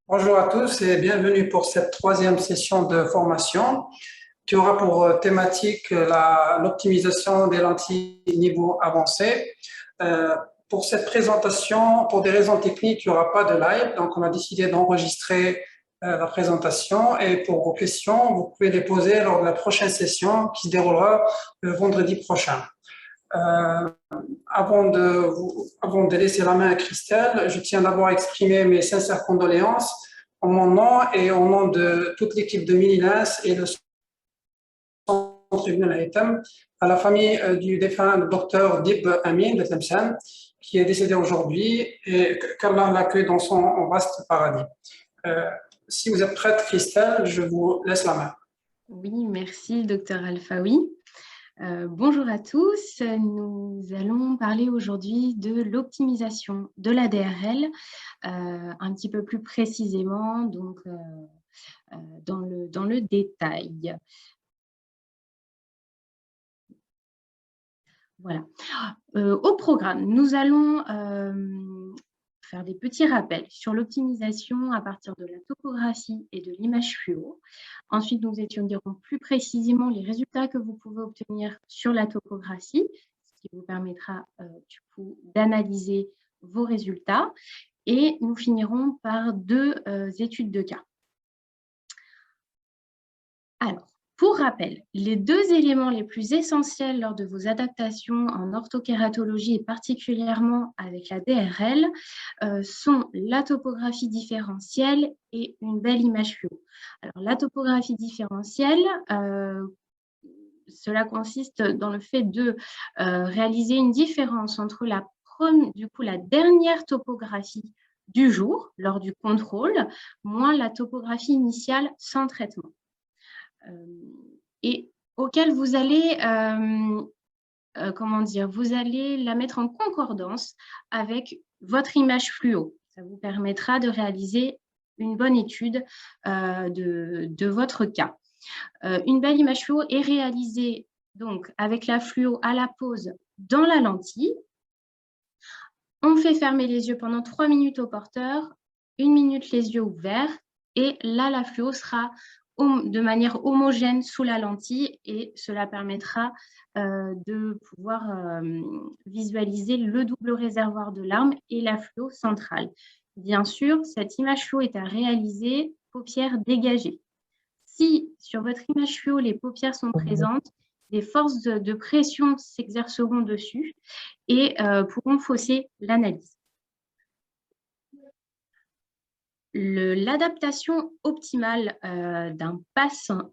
Bonjour à tous et bienvenue pour cette troisième session de formation qui aura pour thématique l'optimisation des lentilles niveau avancé. Euh, pour cette présentation, pour des raisons techniques, il n'y aura pas de live, donc on a décidé d'enregistrer la présentation et pour vos questions, vous pouvez les poser lors de la prochaine session qui se déroulera le vendredi prochain. Euh, avant de laisser la main à Christelle, je tiens d'abord à exprimer mes sincères condoléances en mon nom et au nom de toute l'équipe de Minilens et le centre Ibn al-Haytham à la famille du défunt docteur Dib Amin de Tlemcen, qui est décédé aujourd'hui et qu'Allah l'accueille dans son vaste paradis. Euh, si vous êtes prête, Christelle, je vous laisse la main. Oui, merci, docteur Alfaoui. Bonjour à tous. Nous allons parler aujourd'hui de l'optimisation de la DRL, un petit peu plus précisément, donc dans le détail. Voilà. Au programme, nous allons faire des petits rappels sur l'optimisation à partir de la topographie et de l'image fluo. Ensuite, nous étudierons plus précisément les résultats que vous pouvez obtenir sur la topographie, ce qui vous permettra du coup d'analyser vos résultats. Et nous finirons par deux études de cas. Alors, pour rappel, les deux éléments les plus essentiels lors de vos adaptations en orthokératologie et particulièrement avec la DRL sont la topographie différentielle et une belle image fluo. Alors, la topographie différentielle, cela consiste dans le fait de réaliser une différence entre la dernière topographie du jour lors du contrôle, moins la topographie initiale sans traitement. Et auquel vous allez, vous allez la mettre en concordance avec votre image fluo. Ça vous permettra de réaliser une bonne étude de votre cas. Une belle image fluo est réalisée donc avec la fluo à la pose dans la lentille. On fait fermer les yeux pendant 3 minutes au porteur, 1 minute les yeux ouverts, et là la fluo sera de manière homogène sous la lentille et cela permettra de pouvoir visualiser le double réservoir de larmes et la fluo centrale. Bien sûr, cette image fluo est à réaliser paupières dégagées. Si sur votre image fluo, les paupières sont présentes, des forces de pression s'exerceront dessus et pourront fausser l'analyse. L'adaptation optimale d'un patient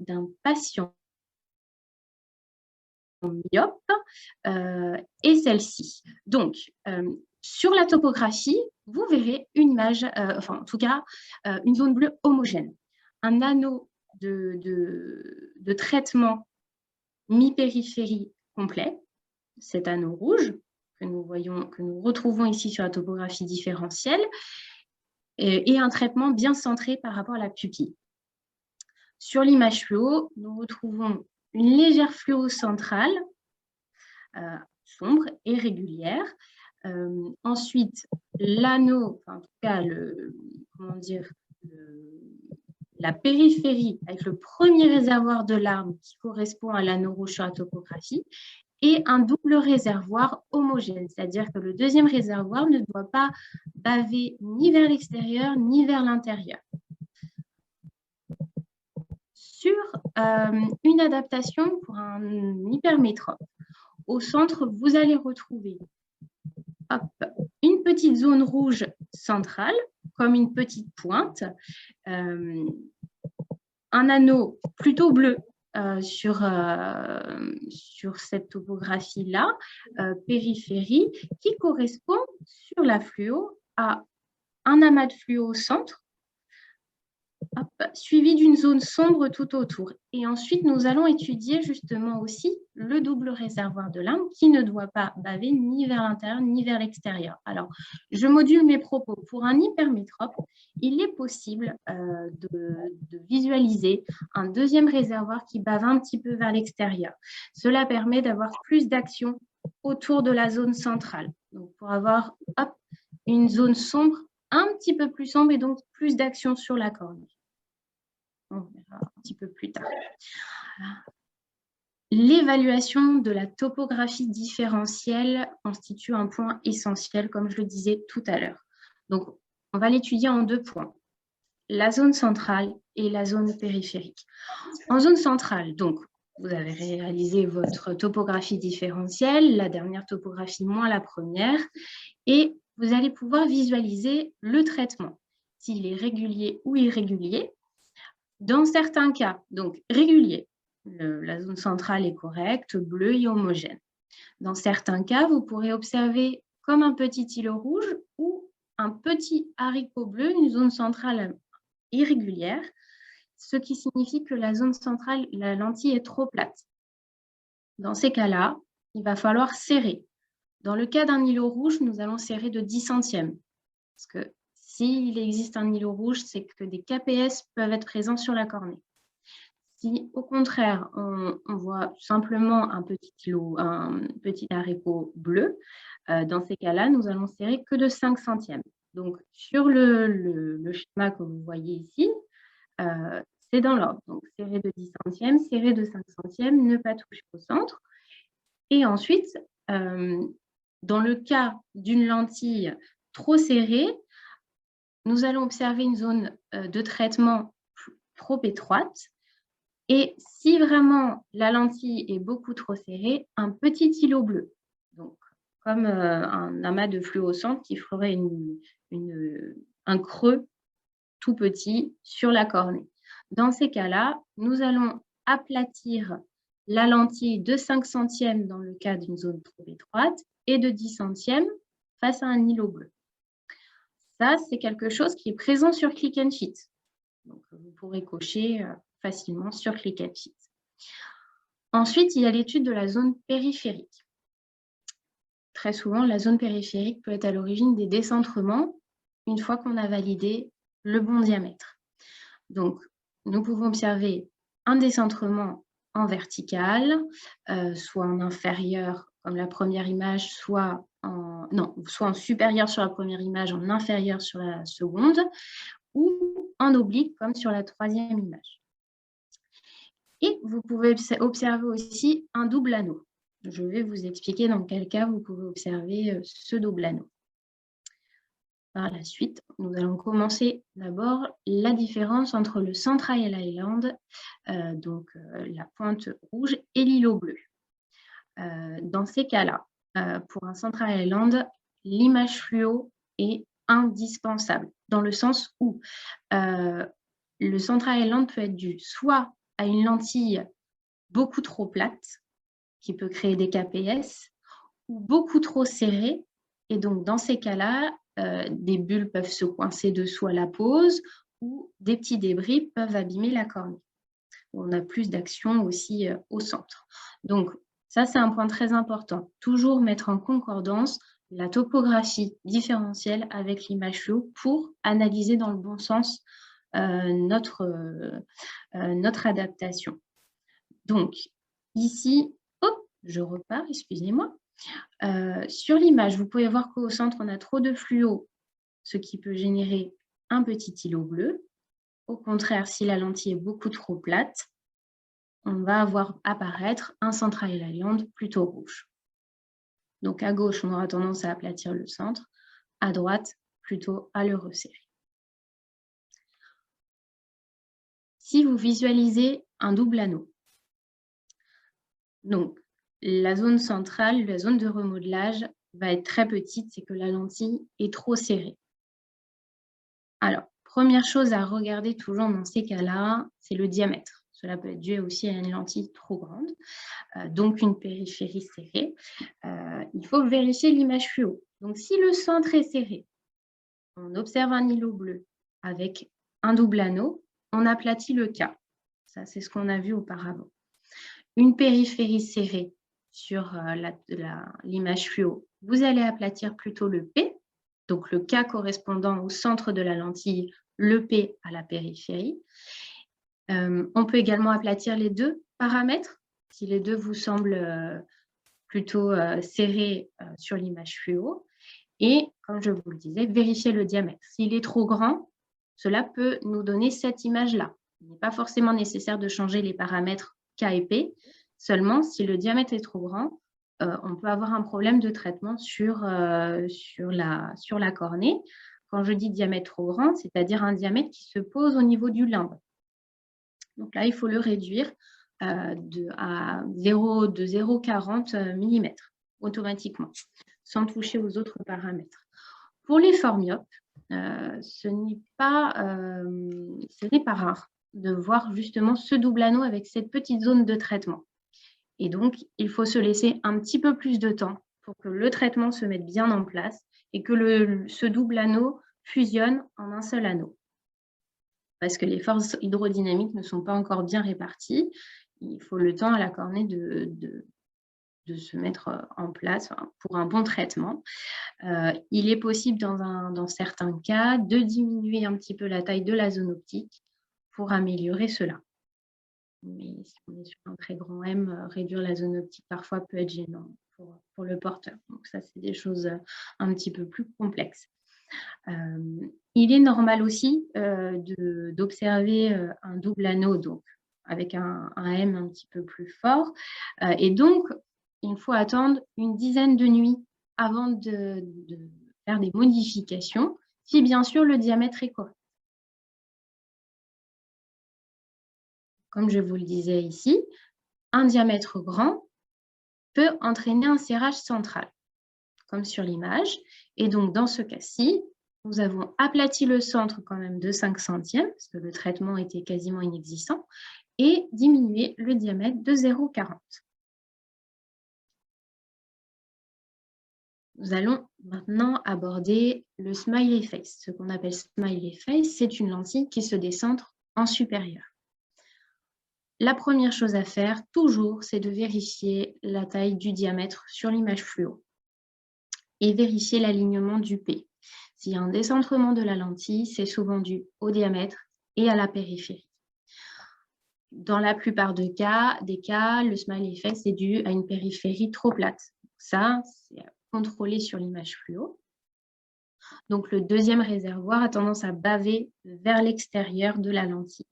myope est celle-ci. Donc, sur la topographie, vous verrez une image, en tout cas, une zone bleue homogène. Un anneau de traitement mi-périphérie complet, cet anneau rouge que nous retrouvons ici sur la topographie différentielle, et un traitement bien centré par rapport à la pupille. Sur l'image fluo, nous retrouvons une légère fluo centrale, sombre et régulière. Ensuite, l'anneau, en tout cas, la périphérie avec le premier réservoir de larmes qui correspond à l'anneau rouge sur la topographie, et un double réservoir homogène, c'est-à-dire que le deuxième réservoir ne doit pas baver ni vers l'extérieur ni vers l'intérieur. Sur une adaptation pour un hypermétrope, au centre, vous allez retrouver une petite zone rouge centrale, comme une petite pointe, un anneau plutôt bleu sur cette topographie-là, périphérie, qui correspond sur la fluo à un amas de fluo au centre, suivi d'une zone sombre tout autour. Et ensuite, nous allons étudier justement aussi le double réservoir de larmes qui ne doit pas baver ni vers l'intérieur ni vers l'extérieur. Alors, je module mes propos. Pour un hypermétrope, il est possible de visualiser un deuxième réservoir qui bave un petit peu vers l'extérieur. Cela permet d'avoir plus d'action autour de la zone centrale. Donc, pour avoir une zone sombre un petit peu plus sombre et donc plus d'action sur la cornée. On verra un petit peu plus tard. L'évaluation de la topographie différentielle constitue un point essentiel, comme je le disais tout à l'heure. Donc, on va l'étudier en 2 points, la zone centrale et la zone périphérique. En zone centrale, donc, vous avez réalisé votre topographie différentielle, la dernière topographie moins la première, et vous allez pouvoir visualiser le traitement, s'il est régulier ou irrégulier. Dans certains cas, donc régulier, la zone centrale est correcte, bleue et homogène. Dans certains cas, vous pourrez observer comme un petit îlot rouge ou un petit haricot bleu, une zone centrale irrégulière, ce qui signifie que la zone centrale, la lentille est trop plate. Dans ces cas-là, il va falloir serrer. Dans le cas d'un îlot rouge, nous allons serrer de 10 centièmes. Parce que s'il existe un îlot rouge, c'est que des KPS peuvent être présents sur la cornée. Si au contraire, on voit simplement un petit îlot, un petit haricot bleu, dans ces cas-là, nous allons serrer que de 5 centièmes. Donc, sur le schéma que vous voyez ici, c'est dans l'ordre. Donc, serrer de 10 centièmes, serrer de 5 centièmes, ne pas toucher au centre. Et ensuite, dans le cas d'une lentille trop serrée, nous allons observer une zone de traitement trop étroite. Et si vraiment la lentille est beaucoup trop serrée, un petit îlot bleu, donc comme un amas de fluorescente qui ferait un creux tout petit sur la cornée. Dans ces cas-là, nous allons aplatir la lentille de 5 centièmes dans le cas d'une zone trop étroite et de 10 centièmes face à un îlot bleu. Ça, c'est quelque chose qui est présent sur Click and Sheet. Donc, vous pourrez cocher facilement sur Click and Sheet. Ensuite, il y a l'étude de la zone périphérique. Très souvent, la zone périphérique peut être à l'origine des décentrements une fois qu'on a validé le bon diamètre. Donc, nous pouvons observer un décentrement en vertical, soit en inférieur comme la première image, soit en supérieur sur la première image, en inférieur sur la seconde, ou en oblique comme sur la troisième image. Et vous pouvez observer aussi un double anneau. Je vais vous expliquer dans quel cas vous pouvez observer ce double anneau. Par la suite, nous allons commencer d'abord la différence entre le Central Island, donc la pointe rouge, et l'îlot bleu. Dans ces cas-là, pour un Central Island, l'image fluo est indispensable, dans le sens où le Central Island peut être dû soit à une lentille beaucoup trop plate, qui peut créer des KPS, ou beaucoup trop serrée, et donc dans ces cas-là, des bulles peuvent se coincer dessous à la pose, ou des petits débris peuvent abîmer la cornée. On a plus d'action aussi au centre. Donc, ça, c'est un point très important. Toujours mettre en concordance la topographie différentielle avec l'image fluo pour analyser dans le bon sens notre adaptation. Donc, ici, je repars, excusez-moi. Sur l'image, vous pouvez voir qu'au centre, on a trop de fluo, ce qui peut générer un petit îlot bleu. Au contraire, si la lentille est beaucoup trop plate, on va voir apparaître un Central Island plutôt rouge. Donc, à gauche, on aura tendance à aplatir le centre. À droite, plutôt à le resserrer. Si vous visualisez un double anneau, donc la zone centrale, la zone de remodelage va être très petite, c'est que la lentille est trop serrée. Alors, première chose à regarder toujours dans ces cas-là, c'est le diamètre. Cela peut être dû aussi à une lentille trop grande, donc une périphérie serrée. Il faut vérifier l'image fluo. Donc, si le centre est serré, on observe un îlot bleu avec un double anneau, on aplatit le K. Ça, c'est ce qu'on a vu auparavant. Une périphérie serrée sur l'image fluo, vous allez aplatir plutôt le P, donc le K correspondant au centre de la lentille, le P à la périphérie. On peut également aplatir les deux paramètres, si les deux vous semblent plutôt serrés sur l'image fluo. Et, comme je vous le disais, vérifier le diamètre. S'il est trop grand, cela peut nous donner cette image-là. Il n'est pas forcément nécessaire de changer les paramètres K et P. Seulement, si le diamètre est trop grand, on peut avoir un problème de traitement sur la cornée. Quand je dis diamètre trop grand, c'est-à-dire un diamètre qui se pose au niveau du limbe. Donc là, il faut le réduire de 0,40 mm automatiquement, sans toucher aux autres paramètres. Pour les forts myopes, ce n'est pas rare de voir justement ce double anneau avec cette petite zone de traitement. Et donc, il faut se laisser un petit peu plus de temps pour que le traitement se mette bien en place et que ce double anneau fusionne en un seul anneau. Parce que les forces hydrodynamiques ne sont pas encore bien réparties. Il faut le temps à la cornée de se mettre en place pour un bon traitement. Il est possible dans certains cas de diminuer un petit peu la taille de la zone optique pour améliorer cela. Mais si on est sur un très grand M, réduire la zone optique parfois peut être gênant pour le porteur. Donc ça, c'est des choses un petit peu plus complexes. Il est normal aussi d'observer un double anneau, donc avec un M un petit peu plus fort. Et donc, il faut attendre une dizaine de nuits avant de faire des modifications, si bien sûr le diamètre est correct. Comme je vous le disais ici, un diamètre grand peut entraîner un serrage central, comme sur l'image. Et donc, dans ce cas-ci, nous avons aplati le centre quand même de 5 centièmes, parce que le traitement était quasiment inexistant, et diminué le diamètre de 0,40. Nous allons maintenant aborder le smiley face. Ce qu'on appelle smiley face, c'est une lentille qui se décentre en supérieur. La première chose à faire, toujours, c'est de vérifier la taille du diamètre sur l'image fluo et vérifier l'alignement du P. S'il y a un décentrement de la lentille, c'est souvent dû au diamètre et à la périphérie. Dans la plupart des cas, le smiley face est dû à une périphérie trop plate. Ça, c'est contrôlé sur l'image fluo. Donc, le deuxième réservoir a tendance à baver vers l'extérieur de la lentille.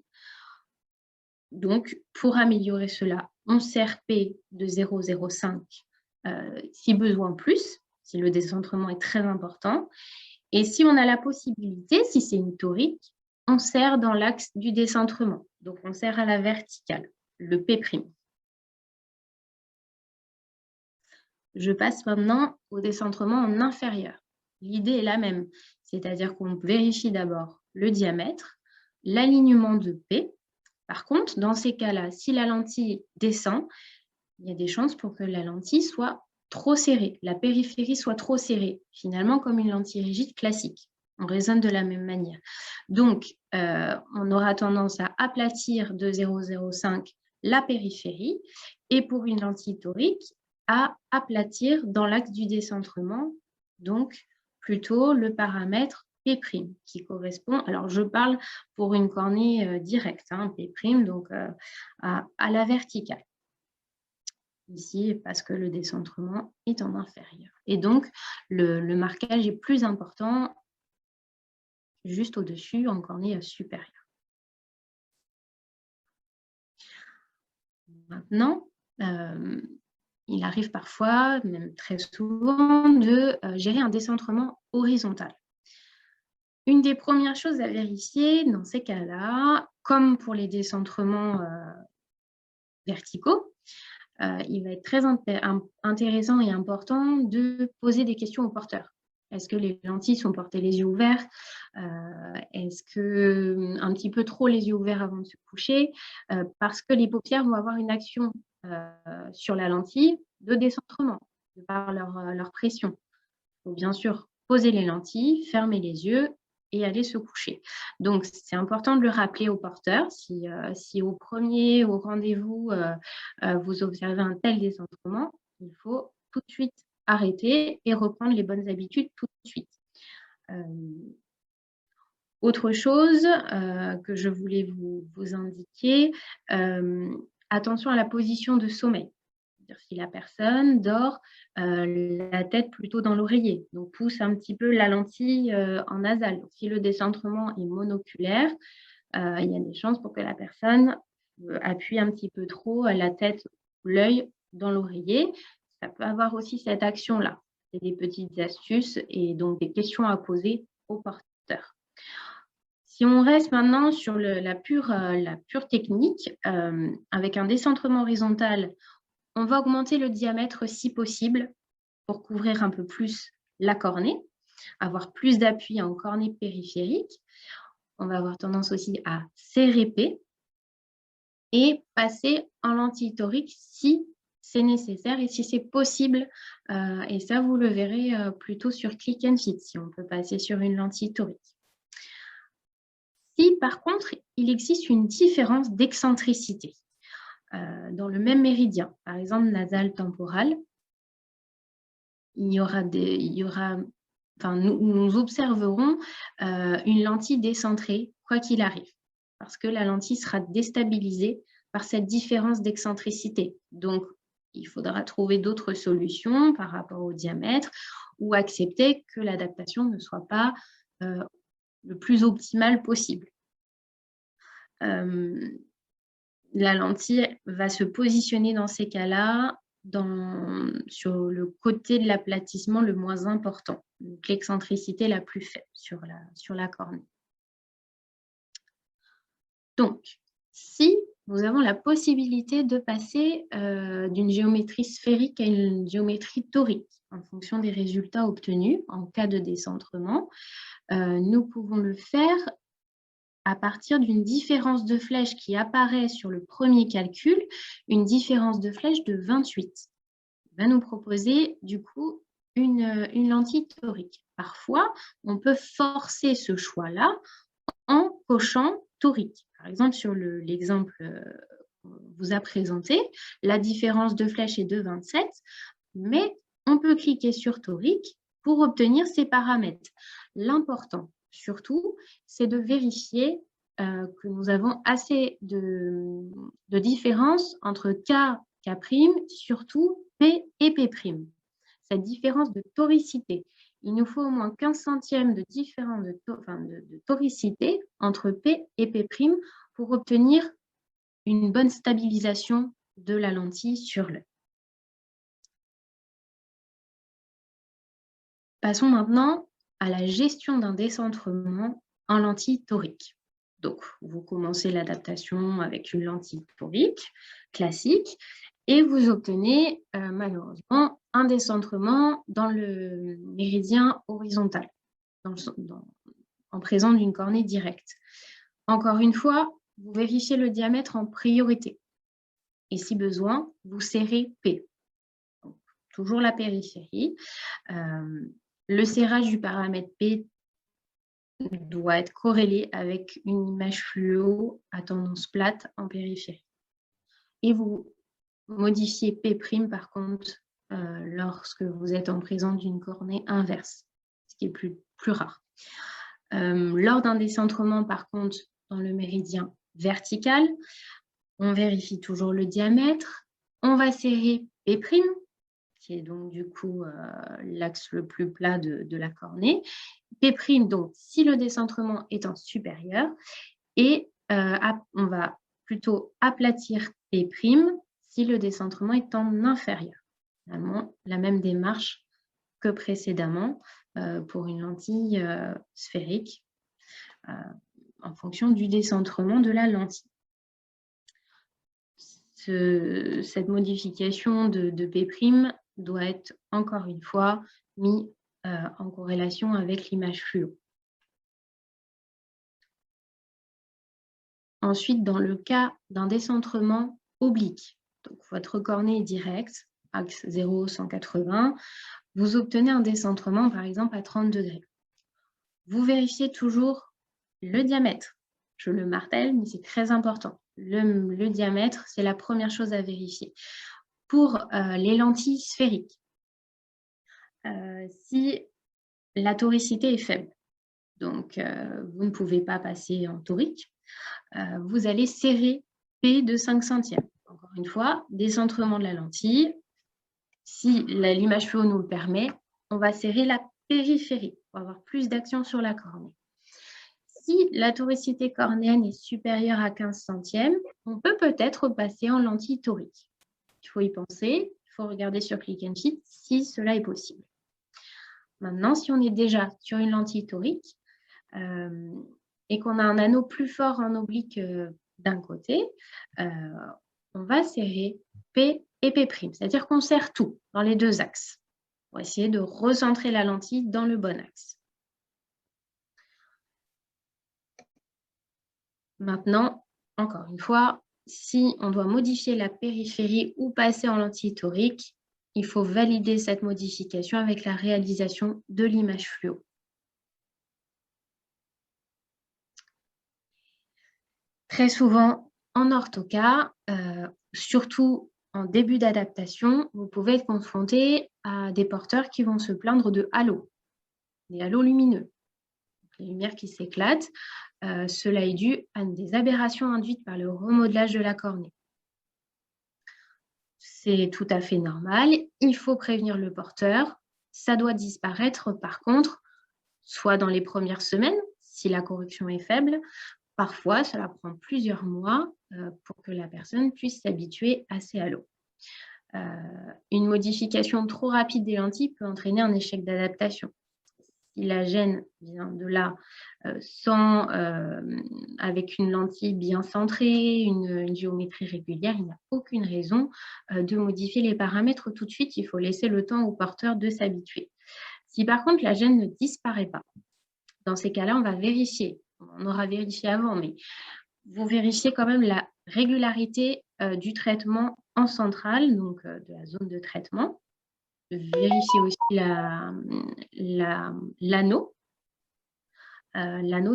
Donc, pour améliorer cela, on serre P de 0,05 si besoin plus, si le décentrement est très important. Et si on a la possibilité, si c'est une torique, on serre dans l'axe du décentrement. Donc, on serre à la verticale, le P'. Je passe maintenant au décentrement en inférieur. L'idée est la même, c'est-à-dire qu'on vérifie d'abord le diamètre, l'alignement de P. Par contre, dans ces cas-là, si la lentille descend, il y a des chances pour que la lentille soit trop serrée, la périphérie soit trop serrée, finalement comme une lentille rigide classique. On raisonne de la même manière. Donc, on aura tendance à aplatir de 0,05 la périphérie et pour une lentille torique, à aplatir dans l'axe du décentrement, donc plutôt le paramètre P', qui correspond, alors je parle pour une cornée directe, P', donc à la verticale. Ici, parce que le décentrement est en inférieur. Et donc, le marquage est plus important juste au-dessus, en cornée supérieure. Maintenant, il arrive parfois, même très souvent, de gérer un décentrement horizontal. Une des premières choses à vérifier dans ces cas-là, comme pour les décentrements verticaux, il va être très intéressant et important de poser des questions au porteur. Est-ce que les lentilles sont portées les yeux ouverts? Est-ce que un petit peu trop les yeux ouverts avant de se coucher? Parce que les paupières vont avoir une action sur la lentille de décentrement, de par leur pression. Il faut bien sûr poser les lentilles, fermer les yeux et aller se coucher. Donc, c'est important de le rappeler au porteur. Si au premier au rendez-vous, vous observez un tel décentrement, il faut tout de suite arrêter et reprendre les bonnes habitudes tout de suite. Autre chose que je voulais vous indiquer, attention à la position de sommeil. Si la personne dort la tête plutôt dans l'oreiller, donc pousse un petit peu la lentille en nasale. Donc, si le décentrement est monoculaire, il y a des chances pour que la personne appuie un petit peu trop la tête ou l'œil dans l'oreiller. Ça peut avoir aussi cette action-là. C'est des petites astuces et donc des questions à poser au porteur. Si on reste maintenant sur la pure technique, avec un décentrement horizontal, on va augmenter le diamètre si possible pour couvrir un peu plus la cornée, avoir plus d'appui en cornée périphérique. On va avoir tendance aussi à serrer P et passer en lentille torique si c'est nécessaire et si c'est possible. Et ça, vous le verrez plutôt sur Click and Fit, si on peut passer sur une lentille torique. Si, par contre, il existe une différence d'excentricité dans le même méridien, par exemple nasal temporal, nous observerons une lentille décentrée, quoi qu'il arrive, parce que la lentille sera déstabilisée par cette différence d'excentricité. Donc, il faudra trouver d'autres solutions par rapport au diamètre ou accepter que l'adaptation ne soit pas le plus optimal possible. La lentille va se positionner dans ces cas-là sur le côté de l'aplatissement le moins important, donc l'excentricité la plus faible sur la cornée. Donc, si nous avons la possibilité de passer d'une géométrie sphérique à une géométrie torique, en fonction des résultats obtenus en cas de décentrement, nous pouvons le faire à partir d'une différence de flèche qui apparaît sur le premier calcul, une différence de flèche de 28. Il va nous proposer du coup une lentille torique. Parfois, on peut forcer ce choix-là en cochant torique. Par exemple, sur l'exemple qu'on vous a présenté, la différence de flèche est de 27, mais on peut cliquer sur torique pour obtenir ces paramètres. L'important, surtout, c'est de vérifier que nous avons assez de différence entre K, K', surtout P et P'. Cette différence de toricité. Il nous faut au moins 15 centièmes de différence de toricité entre P et P' pour obtenir une bonne stabilisation de la lentille sur l'œil. Passons maintenant à la gestion d'un décentrement en lentille torique. Donc, vous commencez l'adaptation avec une lentille torique classique et vous obtenez malheureusement un décentrement dans le méridien horizontal, en présence d'une cornée directe. Encore une fois, vous vérifiez le diamètre en priorité et si besoin, vous serrez P. Donc, toujours la périphérie. Le serrage du paramètre P doit être corrélé avec une image fluo à tendance plate en périphérie. Et vous modifiez P' par contre lorsque vous êtes en présence d'une cornée inverse, ce qui est plus rare. Lors d'un décentrement par contre dans le méridien vertical, on vérifie toujours le diamètre, on va serrer P', qui est donc du coup l'axe le plus plat de la cornée. P', donc si le décentrement est en supérieur, et on va plutôt aplatir P' si le décentrement est en inférieur. Finalement, la même démarche que précédemment pour une lentille sphérique en fonction du décentrement de la lentille. Cette modification de P' doit être encore une fois mis en corrélation avec l'image fluo. Ensuite, dans le cas d'un décentrement oblique, donc votre cornée est directe, axe 0, 180, vous obtenez un décentrement par exemple à 30 degrés. Vous vérifiez toujours le diamètre. Je le martèle, mais c'est très important. Le diamètre, c'est la première chose à vérifier. Pour les lentilles sphériques, si la toricité est faible, donc vous ne pouvez pas passer en torique, vous allez serrer P de 5 centièmes. Encore une fois, décentrement de la lentille, Si l'image fluo nous le permet, on va serrer la périphérie pour avoir plus d'action sur la cornée. Si la toricité cornéenne est supérieure à 15 centièmes, on peut peut-être passer en lentille torique. Il faut y penser, il faut regarder sur Click and Sheet si cela est possible. Maintenant, si on est déjà sur une lentille torique et qu'on a un anneau plus fort en oblique d'un côté, on va serrer P et P', c'est-à-dire qu'on serre tout dans les deux axes pour essayer de recentrer la lentille dans le bon axe. Maintenant, encore une fois, si on doit modifier la périphérie ou passer en lentille torique, il faut valider cette modification avec la réalisation de l'image fluo. Très souvent, en orthoca, surtout en début d'adaptation, vous pouvez être confronté à des porteurs qui vont se plaindre de halos, des halos lumineux, les lumières qui s'éclatent. Cela est dû à des aberrations induites par le remodelage de la cornée. C'est tout à fait normal, il faut prévenir le porteur. Ça doit disparaître par contre, soit dans les premières semaines, si la correction est faible. Parfois, cela prend plusieurs mois pour que la personne puisse s'habituer à ces halos. Une modification trop rapide des lentilles peut entraîner un échec d'adaptation. Si la gêne vient de là, avec une lentille bien centrée, une géométrie régulière, il n'y a aucune raison de modifier les paramètres tout de suite. Il faut laisser le temps au porteur de s'habituer. Si par contre la gêne ne disparaît pas, dans ces cas-là, on va vérifier. On aura vérifié avant, mais vous vérifiez quand même la régularité du traitement en centrale, donc de la zone de traitement. Vérifiez aussi l'anneau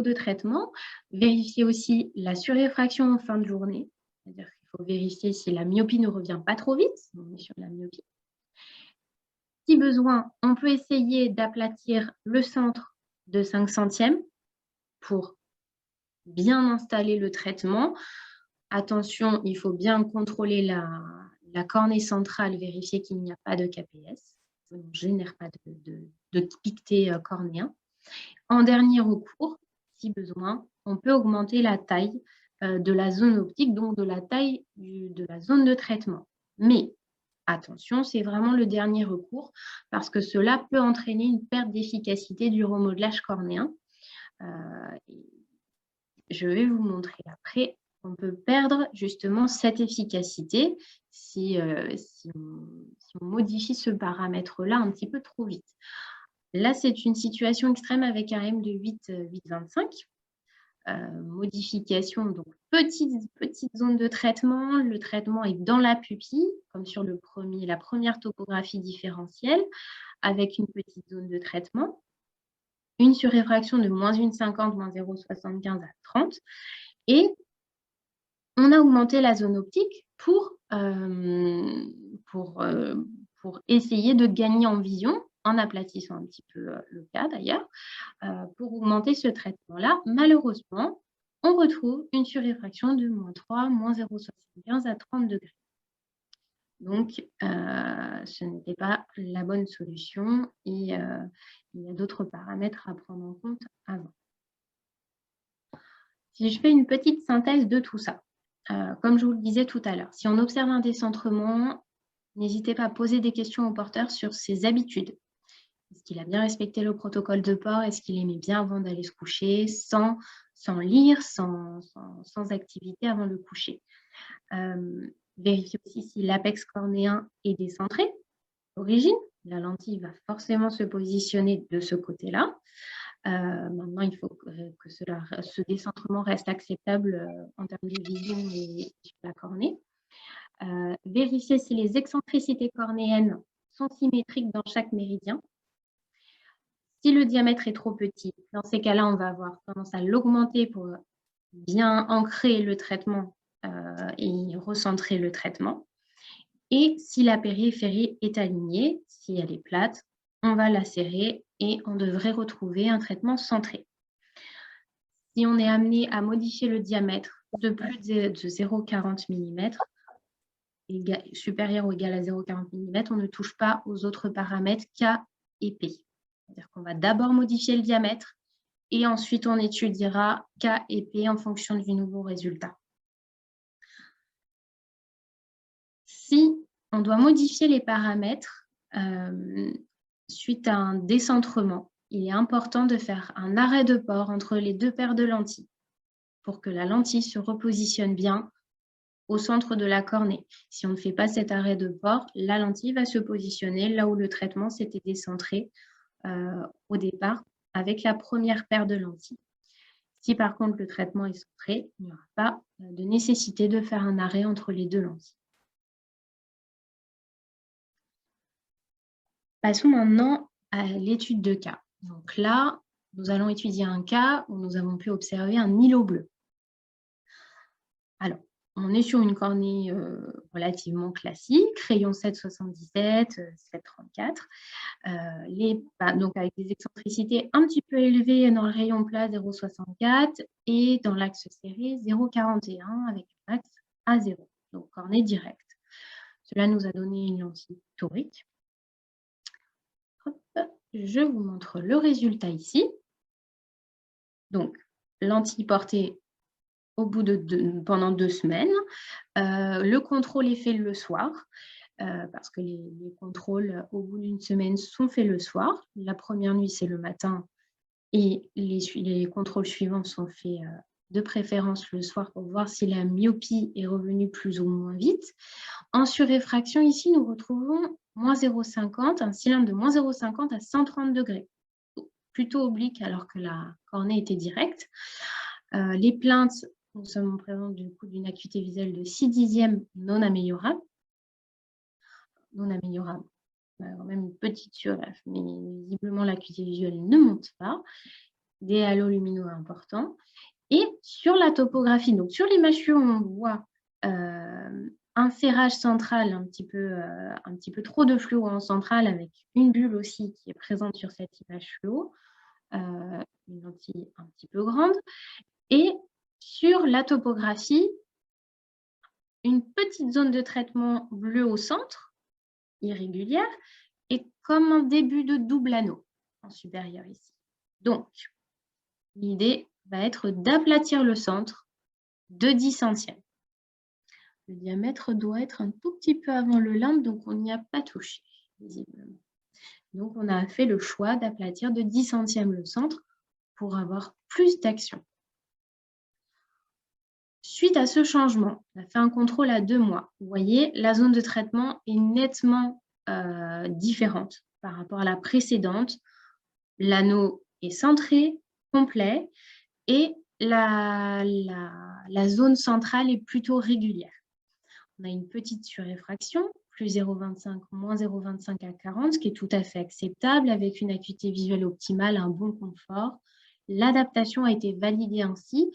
de traitement. Vérifiez aussi la surréfraction en fin de journée. C'est-à-dire qu'il faut vérifier si la myopie ne revient pas trop vite. On est sur la myopie. Si besoin, on peut essayer d'aplatir le centre de 5 centièmes pour bien installer le traitement. Attention, il faut bien contrôler la cornée centrale, vérifier qu'il n'y a pas de KPS. On ne génère pas de piqueté cornéen. En dernier recours, si besoin, on peut augmenter la taille de la zone optique, donc de la taille de la zone de traitement. Mais attention, c'est vraiment le dernier recours parce que cela peut entraîner une perte d'efficacité du remodelage cornéen. Je vais vous montrer après. On peut perdre justement cette efficacité si on modifie ce paramètre-là un petit peu trop vite. Là, c'est une situation extrême avec un M de 8,25. Modification, donc petite zone de traitement. Le traitement est dans la pupille, comme sur la première topographie différentielle, avec une petite zone de traitement. Une surréfraction de moins 1,50, moins 0,75 à 30. Et on a augmenté la zone optique pour essayer de gagner en vision, en aplatissant un petit peu le cas d'ailleurs, pour augmenter ce traitement-là. Malheureusement, on retrouve une surréfraction de moins 3, moins 0,75 à 30 degrés. Donc, ce n'était pas la bonne solution et il y a d'autres paramètres à prendre en compte avant. Si je fais une petite synthèse de tout ça, comme je vous le disais tout à l'heure, si on observe un décentrement, n'hésitez pas à poser des questions au porteur sur ses habitudes. Est-ce qu'il a bien respecté le protocole de port? Est-ce qu'il aimait bien avant d'aller se coucher, sans lire, sans activité avant le coucher? Vérifiez aussi si l'apex cornéen est décentré. Origine, la lentille va forcément se positionner de ce côté-là. Maintenant, il faut que ce décentrement reste acceptable en termes de vision et sur la cornée. Vérifiez si les excentricités cornéennes sont symétriques dans chaque méridien. Si le diamètre est trop petit, dans ces cas-là, on va avoir tendance à l'augmenter pour bien ancrer le traitement et recentrer le traitement. Et si la périphérie est alignée, si elle est plate, on va la serrer et on devrait retrouver un traitement centré. Si on est amené à modifier le diamètre de plus de 0,40 mm, supérieur ou égal à 0,40 mm, on ne touche pas aux autres paramètres K et P. C'est-à-dire qu'on va d'abord modifier le diamètre et ensuite on étudiera K et P en fonction du nouveau résultat. Si on doit modifier les paramètres suite à un décentrement, il est important de faire un arrêt de port entre les deux paires de lentilles pour que la lentille se repositionne bien au centre de la cornée. Si on ne fait pas cet arrêt de port, la lentille va se positionner là où le traitement s'était décentré au départ avec la première paire de lentilles. Si par contre le traitement est centré, il n'y aura pas de nécessité de faire un arrêt entre les deux lentilles. Passons maintenant à l'étude de cas. Donc là, nous allons étudier un cas où nous avons pu observer un îlot bleu. Alors, on est sur une cornée relativement classique, rayon 7,77, 7,34, donc avec des excentricités un petit peu élevées dans le rayon plat 0,64 et dans l'axe serré 0,41 avec un axe à 0, donc cornée directe. Cela nous a donné une lentille torique. Hop, je vous montre le résultat ici. Donc, lentille portée au bout pendant 2 semaines. Le contrôle est fait le soir, parce que les contrôles au bout d'une semaine sont faits le soir. La première nuit, c'est le matin, et les contrôles suivants sont faits de préférence le soir pour voir si la myopie est revenue plus ou moins vite. En surréfraction, ici, nous retrouvons moins 0,50, un cylindre de moins 0,50 à 130 degrés, plutôt oblique alors que la cornée était directe. Les plaintes, nous sommes en présence du coup d'une acuité visuelle de 6/10 non améliorable. Non améliorable, quand même une petite surref, mais visiblement l'acuité visuelle ne monte pas. Des halos lumineux importants. Et sur la topographie, donc sur l'image fluo, on voit un serrage central, un petit peu trop de fluo en centrale, avec une bulle aussi qui est présente sur cette image fluo, une lentille un petit peu grande. Et sur la topographie, une petite zone de traitement bleu au centre, irrégulière, et comme un début de double anneau en supérieur ici. Donc, l'idée va être d'aplatir le centre de 10 centièmes. Le diamètre doit être un tout petit peu avant le limbe, donc on n'y a pas touché, visiblement. Donc, on a fait le choix d'aplatir de 10 centièmes le centre pour avoir plus d'action. Suite à ce changement, on a fait un contrôle à 2 mois. Vous voyez, la zone de traitement est nettement différente par rapport à la précédente. L'anneau est centré, complet, et la zone centrale est plutôt régulière. On a une petite surréfraction, plus 0,25, moins 0,25 à 40, ce qui est tout à fait acceptable avec une acuité visuelle optimale, un bon confort. L'adaptation a été validée ainsi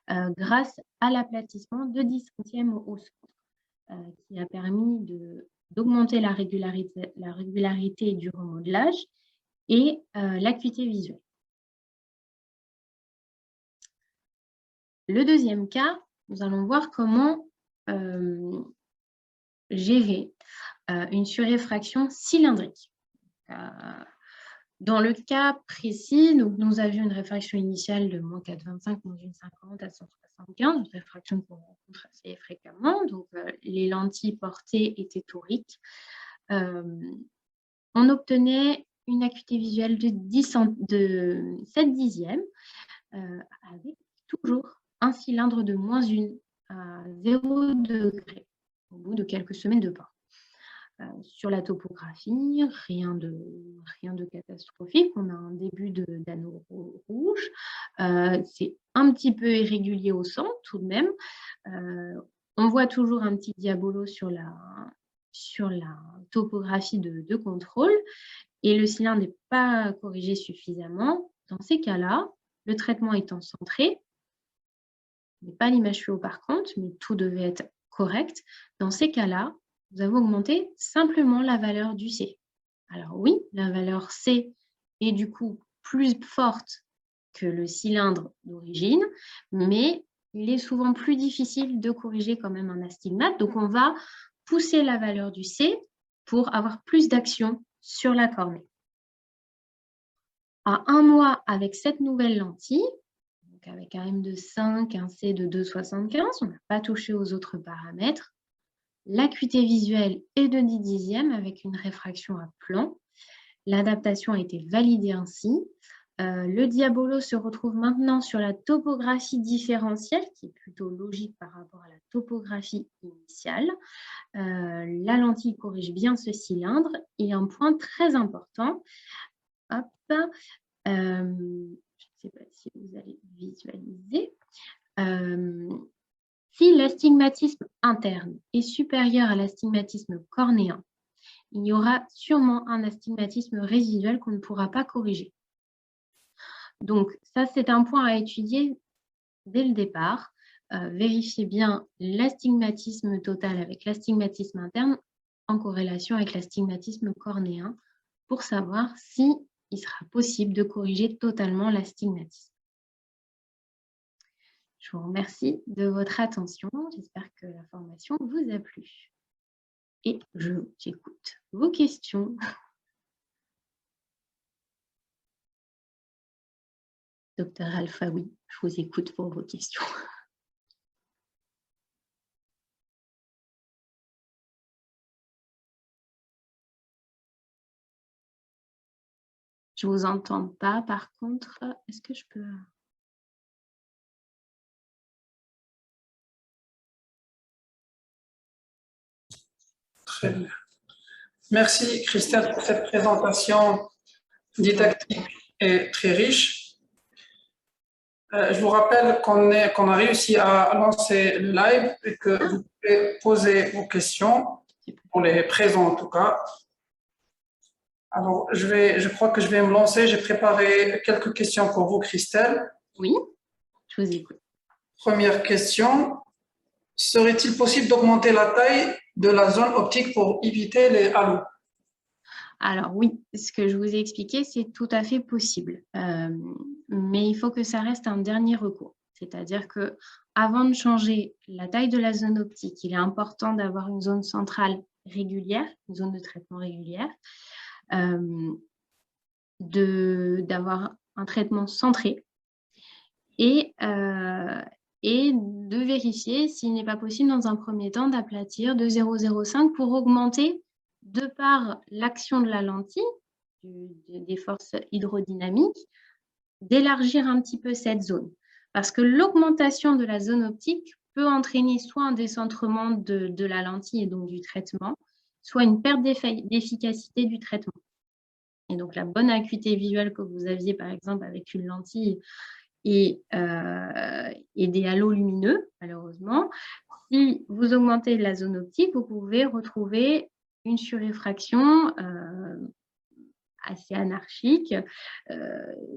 grâce à l'aplatissement de 10 centièmes au centre, qui a permis d'augmenter la régularité du remodelage et l'acuité visuelle. Le deuxième cas, nous allons voir comment gérer une surréfraction cylindrique. Dans le cas précis, nous avions une réfraction initiale de moins 4,25, moins 1,50 à 175, une réfraction qu'on rencontre assez fréquemment. Donc, les lentilles portées étaient toriques. On obtenait une acuité visuelle de 7/10, avec toujours un cylindre de moins 1 à 0 degré au bout de quelques semaines de port. Sur la topographie, rien de catastrophique. On a un début d'anneau rouge. C'est un petit peu irrégulier au centre tout de même. On voit toujours un petit diabolo sur la topographie de contrôle et le cylindre n'est pas corrigé suffisamment. Dans ces cas-là, le traitement étant centré, mais pas l'image fluo par contre, mais tout devait être correct. Dans ces cas-là, nous avons augmenté simplement la valeur du C. Alors oui, la valeur C est du coup plus forte que le cylindre d'origine, mais il est souvent plus difficile de corriger quand même un astigmate. Donc on va pousser la valeur du C pour avoir plus d'action sur la cornée. À 1 mois, avec cette nouvelle lentille, donc avec un M de 5, un C de 2,75, on n'a pas touché aux autres paramètres. L'acuité visuelle est de 10 dixièmes avec une réfraction à plan. L'adaptation a été validée ainsi. Le diabolo se retrouve maintenant sur la topographie différentielle, qui est plutôt logique par rapport à la topographie initiale. La lentille corrige bien ce cylindre. Et un point très important, hop, je ne sais pas si vous allez visualiser. Si l'astigmatisme interne est supérieur à l'astigmatisme cornéen, il y aura sûrement un astigmatisme résiduel qu'on ne pourra pas corriger. Donc, ça, c'est un point à étudier dès le départ. Vérifiez bien l'astigmatisme total avec l'astigmatisme interne en corrélation avec l'astigmatisme cornéen pour savoir si il sera possible de corriger totalement l'astigmatisme. Je vous remercie de votre attention. J'espère que la formation vous a plu. Et j'écoute vos questions. Docteur Alphaoui, je vous écoute pour vos questions. Je ne vous entends pas, par contre, est-ce que je peux... Très bien. Merci Christelle pour cette présentation didactique et très riche. Je vous rappelle qu'on a réussi à lancer le live et que vous pouvez poser vos questions, pour les présents en tout cas. Alors, je crois que je vais me lancer. J'ai préparé quelques questions pour vous, Christelle. Oui, je vous écoute. Première question. Serait-il possible d'augmenter la taille de la zone optique pour éviter les halos? Alors oui, ce que je vous ai expliqué, c'est tout à fait possible. Mais il faut que ça reste un dernier recours. C'est-à-dire qu'avant de changer la taille de la zone optique, il est important d'avoir une zone centrale régulière, une zone de traitement régulière, d'avoir un traitement centré et de vérifier s'il n'est pas possible dans un premier temps d'aplatir de 0,05 pour augmenter, de par l'action de la lentille, des forces hydrodynamiques, d'élargir un petit peu cette zone. Parce que l'augmentation de la zone optique peut entraîner soit un décentrement de la lentille et donc du traitement, soit une perte d'efficacité du traitement. Et donc la bonne acuité visuelle que vous aviez par exemple avec une lentille et des halos lumineux, malheureusement, si vous augmentez la zone optique, vous pouvez retrouver une surréfraction assez anarchique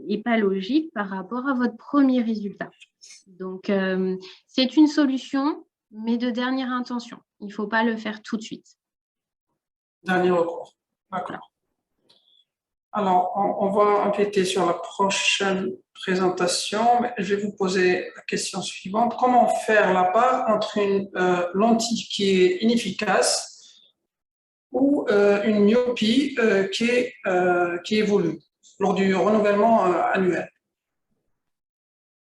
et pas logique par rapport à votre premier résultat. Donc, c'est une solution, mais de dernière intention. Il ne faut pas le faire tout de suite. Dernier recours. D'accord. Alors, on va empiéter sur la prochaine présentation. Je vais vous poser la question suivante. Comment faire la part entre une lentille qui est inefficace ou une myopie qui évolue lors du renouvellement annuel?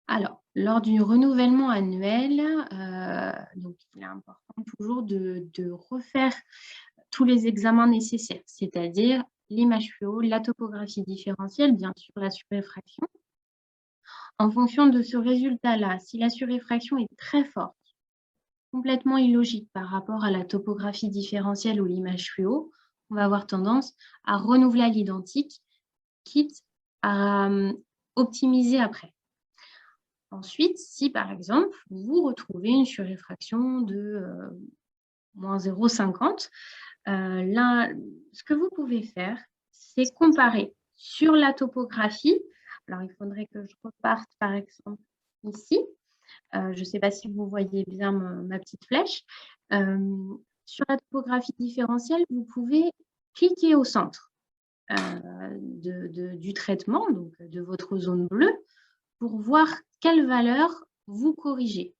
Alors, lors du renouvellement annuel, donc il est important toujours de refaire tous les examens nécessaires, c'est-à-dire l'image fluo, la topographie différentielle, bien sûr la surréfraction. En fonction de ce résultat-là, si la surréfraction est très forte, complètement illogique par rapport à la topographie différentielle ou l'image fluo, on va avoir tendance à renouveler à l'identique, quitte à optimiser après. Ensuite, si par exemple, vous retrouvez une surréfraction de moins 0,50, là, ce que vous pouvez faire, c'est comparer sur la topographie. Alors, il faudrait que je reparte par exemple ici. Je ne sais pas si vous voyez bien ma petite flèche. Sur la topographie différentielle, vous pouvez cliquer au centre du traitement, donc de votre zone bleue, pour voir quelle valeur vous corrigez,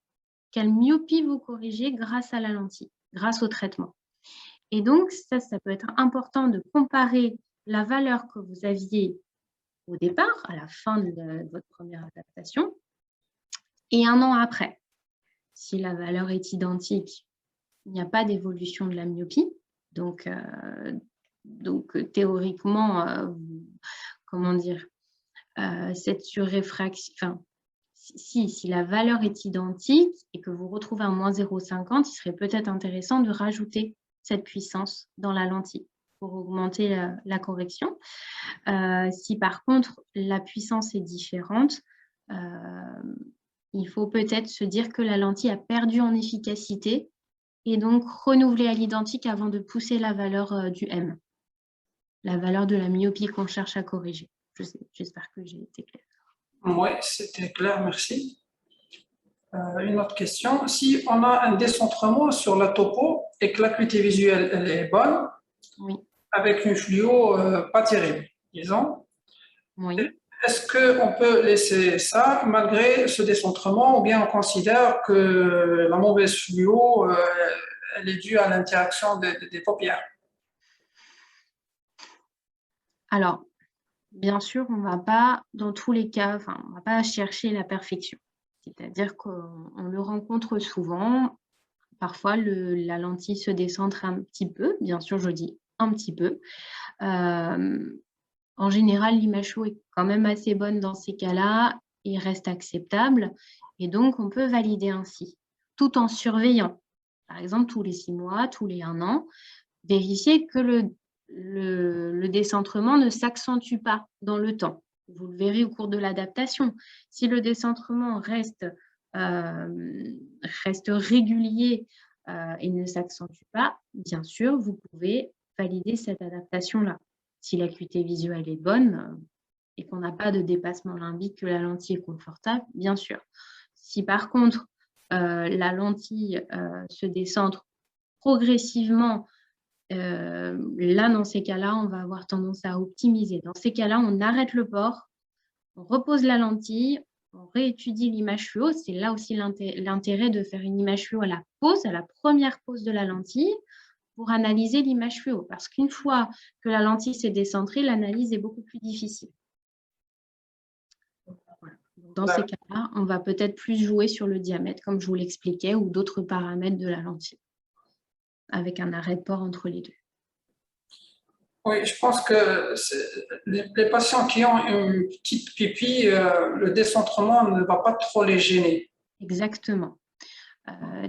quelle myopie vous corrigez grâce à la lentille, grâce au traitement. Et donc, ça peut être important de comparer la valeur que vous aviez au départ, à la fin de votre première adaptation, et un an après. Si la valeur est identique, il n'y a pas d'évolution de la myopie. Donc théoriquement, comment dire, cette surréfraction, enfin, si la valeur est identique et que vous retrouvez un moins 0,50, il serait peut-être intéressant de rajouter cette puissance dans la lentille pour augmenter la correction. Si par contre la puissance est différente, il faut peut-être se dire que la lentille a perdu en efficacité et donc renouveler à l'identique avant de pousser la valeur du M, la valeur de la myopie qu'on cherche à corriger. J'espère que j'ai été claire. Oui, c'était clair, merci. Une autre question. Si on a un décentrement sur la topo et que l'acuité visuelle elle est bonne, Oui. avec une fluo pas terrible, disons, Oui. est-ce qu'on peut laisser ça malgré ce décentrement ou bien on considère que la mauvaise fluo elle est due à l'interaction des paupières? Alors, bien sûr, on ne va pas, dans tous les cas, on ne va pas chercher la perfection. C'est-à-dire qu'on le rencontre souvent. Parfois, la lentille se décentre un petit peu. Bien sûr, je dis un petit peu. En général, l'image flow est quand même assez bonne dans ces cas-là et reste acceptable. Et donc, on peut valider ainsi, tout en surveillant. Par exemple, tous les 6 mois, tous les 1 an, vérifier que le décentrement ne s'accentue pas dans le temps. Vous le verrez au cours de l'adaptation. Si le décentrement reste régulier et ne s'accentue pas, bien sûr, vous pouvez valider cette adaptation-là. Si l'acuité visuelle est bonne et qu'on n'a pas de dépassement limbique, que la lentille est confortable, bien sûr. Si par contre, la lentille se décentre progressivement, là, dans ces cas-là, on va avoir tendance à optimiser. Dans ces cas-là, on arrête le port, on repose la lentille, on réétudie l'image fluo. C'est là aussi l'intérêt de faire une image fluo à la pause, à la première pause de la lentille, pour analyser l'image fluo. Parce qu'une fois que la lentille s'est décentrée, l'analyse est beaucoup plus difficile. Voilà. Dans ces cas-là, on va peut-être plus jouer sur le diamètre, comme je vous l'expliquais, ou d'autres paramètres de la lentille, avec un arrêt de port entre les deux. Oui, je pense que les patients qui ont une petite pupille, le décentrement ne va pas trop les gêner. Exactement.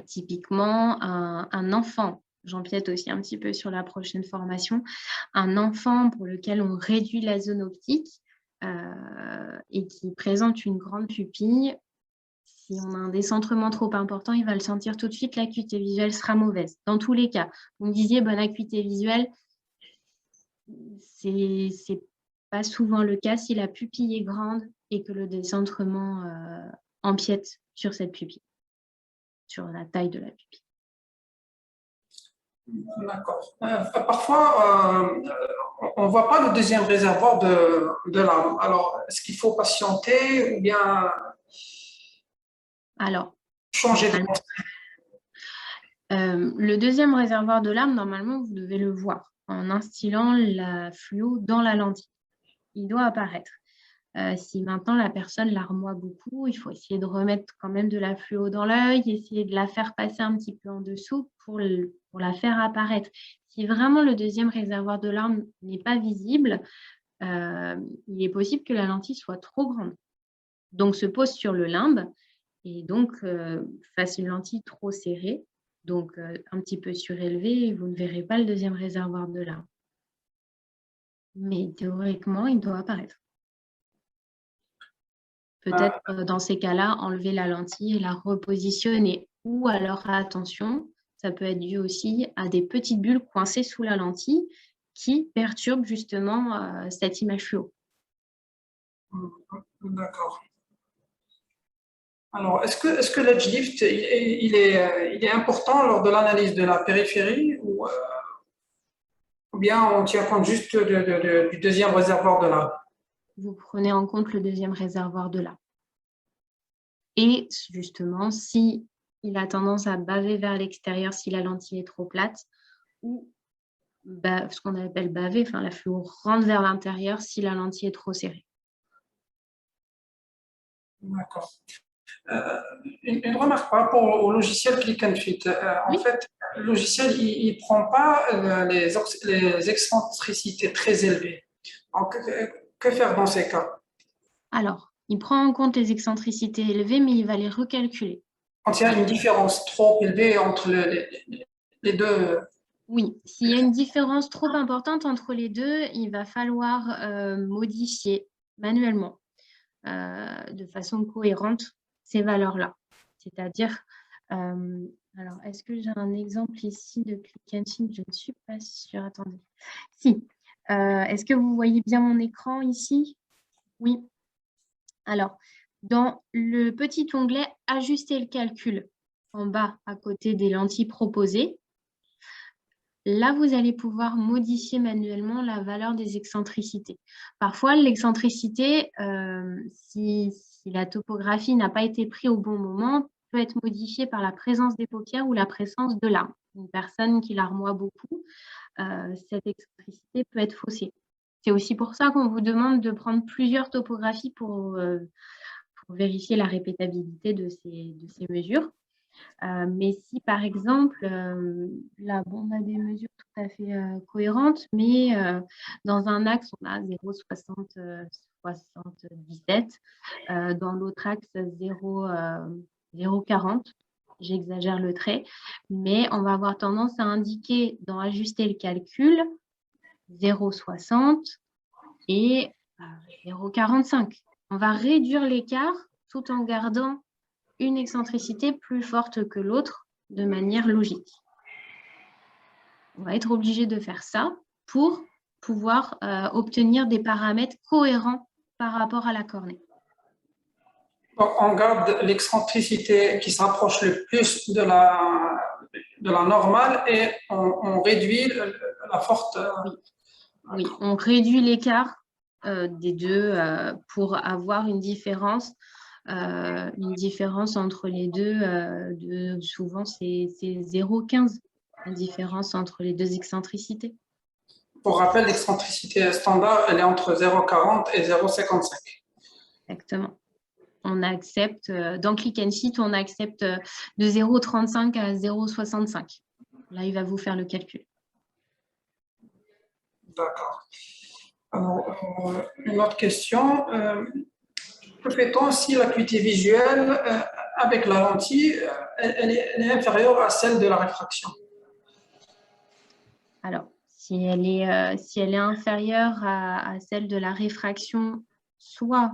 Typiquement, un enfant, j'empiète aussi un petit peu sur la prochaine formation, un enfant pour lequel on réduit la zone optique et qui présente une grande pupille, si on a un décentrement trop important, il va le sentir tout de suite, l'acuité visuelle sera mauvaise. Dans tous les cas, vous me disiez bonne acuité visuelle, c'est pas souvent le cas si la pupille est grande et que le décentrement empiète sur cette pupille, sur la taille de la pupille. D'accord. Parfois, on ne voit pas le deuxième réservoir de larmes. Alors, est-ce qu'il faut patienter ou bien changer de conseil? Le deuxième réservoir de larmes, normalement, vous devez le voir en instillant la fluo dans la lentille. Il doit apparaître. Si maintenant la personne larmoie beaucoup, il faut essayer de remettre quand même de la fluo dans l'œil, essayer de la faire passer un petit peu en dessous pour la faire apparaître. Si vraiment le deuxième réservoir de larmes n'est pas visible, il est possible que la lentille soit trop grande. Donc, se pose sur le limbe et donc fasse une lentille trop serrée, donc un petit peu surélevée, et vous ne verrez pas le deuxième réservoir de larmes. Mais théoriquement, il doit apparaître. Peut-être dans ces cas-là, enlever la lentille et la repositionner. Ou alors, attention, ça peut être dû aussi à des petites bulles coincées sous la lentille qui perturbent justement cette image fluo. D'accord. Alors, est-ce que l'edge lift, il est important lors de l'analyse de la périphérie ou bien on tient compte juste du deuxième réservoir de larmes? Vous prenez en compte le deuxième réservoir de larmes. Et justement, si il a tendance à baver vers l'extérieur, si la lentille est trop plate, ou ce qu'on appelle baver, enfin la fluo rentre vers l'intérieur si la lentille est trop serrée. D'accord. Une remarque par rapport au logiciel Click and Fit. En Oui. fait, le logiciel, il prend pas les excentricités très élevées. Donc, que faire dans ces cas? Alors, il prend en compte les excentricités élevées, mais il va les recalculer. Quand il y a une différence trop élevée entre les deux. Oui, s'il y a une différence trop importante entre les deux, il va falloir modifier manuellement de façon cohérente ces valeurs-là. C'est-à-dire, alors, est-ce que j'ai un exemple ici de Click and Fit? Je ne suis pas sûre. Attendez. Si. Est-ce que vous voyez bien mon écran ici? Oui. Alors, dans le petit onglet « Ajuster le calcul » en bas à côté des lentilles proposées, là, vous allez pouvoir modifier manuellement la valeur des excentricités. Parfois, l'excentricité, si la topographie n'a pas été prise au bon moment, peut être modifiée par la présence des paupières ou la présence de larmes. Une personne qui larmoie beaucoup, cette excentricité peut être faussée. C'est aussi pour ça qu'on vous demande de prendre plusieurs topographies pour vérifier la répétabilité de ces mesures. Mais si, par exemple, là, on a des mesures tout à fait cohérentes, mais dans un axe, on a 0,77, dans l'autre axe, 0,40. J'exagère le trait, mais on va avoir tendance à indiquer dans ajuster le calcul 0,60 et 0,45. On va réduire l'écart tout en gardant une excentricité plus forte que l'autre de manière logique. On va être obligé de faire ça pour pouvoir obtenir des paramètres cohérents par rapport à la cornée. Donc, on garde l'excentricité qui s'approche le plus de la normale et on réduit la forte. Oui, on réduit l'écart des deux pour avoir une différence entre les deux, souvent c'est 0,15, la différence entre les deux excentricités. Pour rappel, l'excentricité standard, elle est entre 0,40 et 0,55. Exactement. On accepte, dans Click and Fit, on accepte de 0,35 à 0,65. Là, il va vous faire le calcul. D'accord. Alors, une autre question. Que fait-on si l'acuité visuelle avec la lentille, elle est inférieure à celle de la réfraction? Alors, si elle est inférieure à celle de la réfraction, soit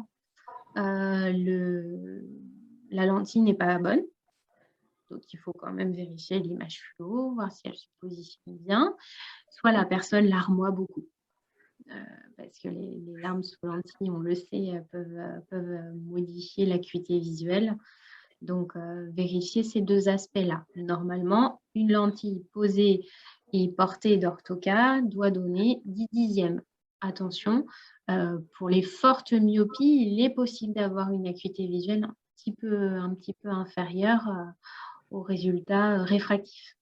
la lentille n'est pas bonne, donc il faut quand même vérifier l'image fluo, voir si elle se positionne bien, soit la personne larmoie beaucoup. Parce que les larmes sous lentille, on le sait, peuvent modifier l'acuité visuelle. Donc, vérifier ces deux aspects-là. Normalement, une lentille posée et portée d'orthocat doit donner 10 dixièmes. Attention, pour les fortes myopies, il est possible d'avoir une acuité visuelle un petit peu inférieure au résultat réfractif.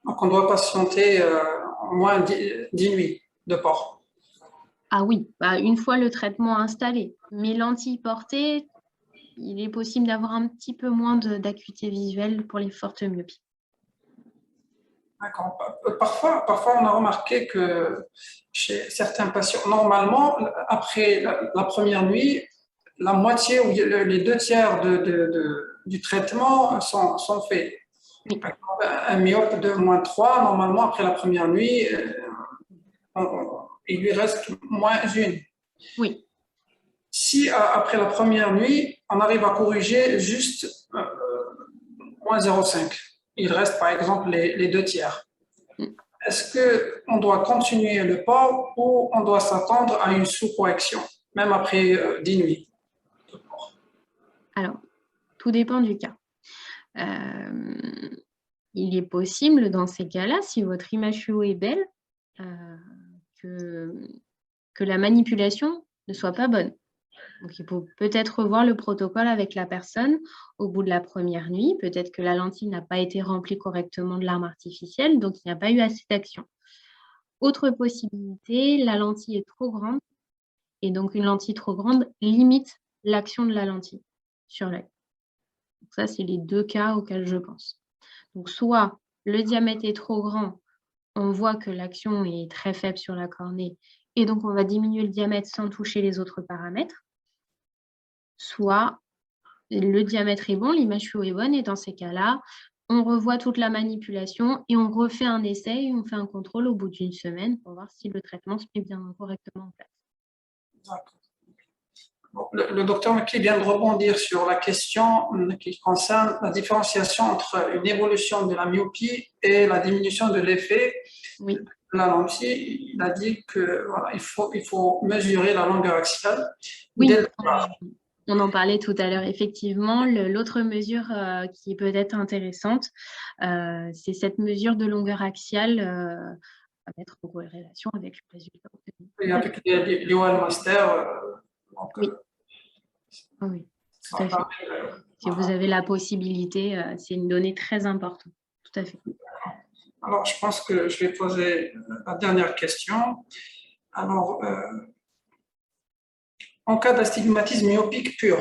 Donc, on doit patienter au moins 10 nuits de port. Ah oui, une fois le traitement installé. Mais lentilles portées, il est possible d'avoir un petit peu moins d'acuité visuelle pour les fortes myopies. D'accord. Parfois, on a remarqué que chez certains patients, normalement, après la première nuit, la moitié ou les deux tiers du traitement sont faits. Oui. Par exemple, un myope de -3, normalement, après la première nuit, il lui reste -1. Oui. Si après la première nuit, on arrive à corriger juste -0,5, il reste par exemple les deux tiers. Est-ce qu'on doit continuer le port ou on doit s'attendre à une sous-correction, même après 10 nuits? Alors, tout dépend du cas. Il est possible, dans ces cas-là, si votre image fluo est belle, que la manipulation ne soit pas bonne. Donc, il faut peut-être revoir le protocole avec la personne au bout de la première nuit. Peut-être que la lentille n'a pas été remplie correctement de larmes artificielles, donc il n'y a pas eu assez d'action. Autre possibilité, la lentille est trop grande et donc une lentille trop grande limite l'action de la lentille sur l'œil. Donc ça, c'est les 2 cas auxquels je pense. Donc soit le diamètre est trop grand, on voit que l'action est très faible sur la cornée et donc on va diminuer le diamètre sans toucher les autres paramètres. Soit le diamètre est bon, l'image fluo est bonne et dans ces cas-là, on revoit toute la manipulation et on refait un essai et on fait un contrôle au bout d'une semaine pour voir si le traitement se met bien correctement en place. D'accord. Bon, le docteur McKee vient de rebondir sur la question qui concerne la différenciation entre une évolution de la myopie et la diminution de l'effet Oui. de la lentille. Il a dit que voilà, il faut mesurer la longueur axiale Oui, dès le départ. on en parlait tout à l'heure. Effectivement, l'autre mesure qui est peut-être intéressante, c'est cette mesure de longueur axiale à mettre en corrélation avec le résultat obtenu. Et avec les OL Master, donc, Oui. Oui, tout à fait. Si vous avez la possibilité, c'est une donnée très importante. Tout à fait. alors, je pense que je vais poser la dernière question. Alors, en cas d'astigmatisme myopique pur,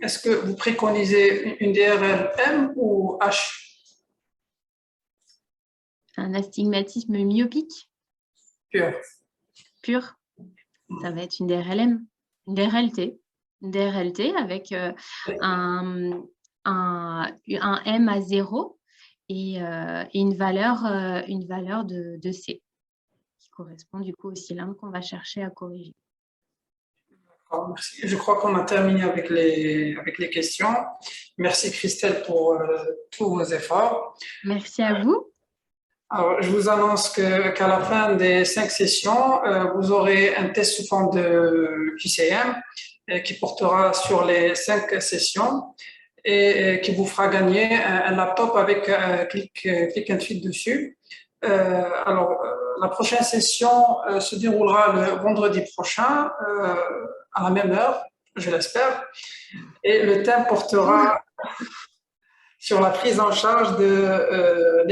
est-ce que vous préconisez une DRL M ou H? Un astigmatisme myopique Pur. pur, ça va être une DRLM, une DRLT avec un M à 0 et une valeur de C qui correspond du coup au cylindre qu'on va chercher à corriger. Merci. Je crois qu'on a terminé avec les questions. Merci Christelle pour tous vos efforts. Merci à vous. Alors, je vous annonce qu'à la fin des 5 sessions, vous aurez un test sous forme de QCM qui portera sur les 5 sessions et qui vous fera gagner un laptop avec click and fit dessus. La prochaine session se déroulera le vendredi prochain à la même heure, je l'espère, et le thème portera sur la prise en charge de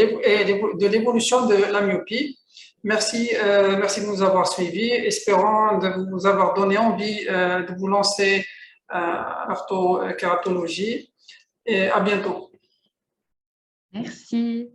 l'évolution de la myopie. Merci de nous avoir suivis. Espérons de vous avoir donné envie de vous lancer en orthokératologie et à bientôt. Merci.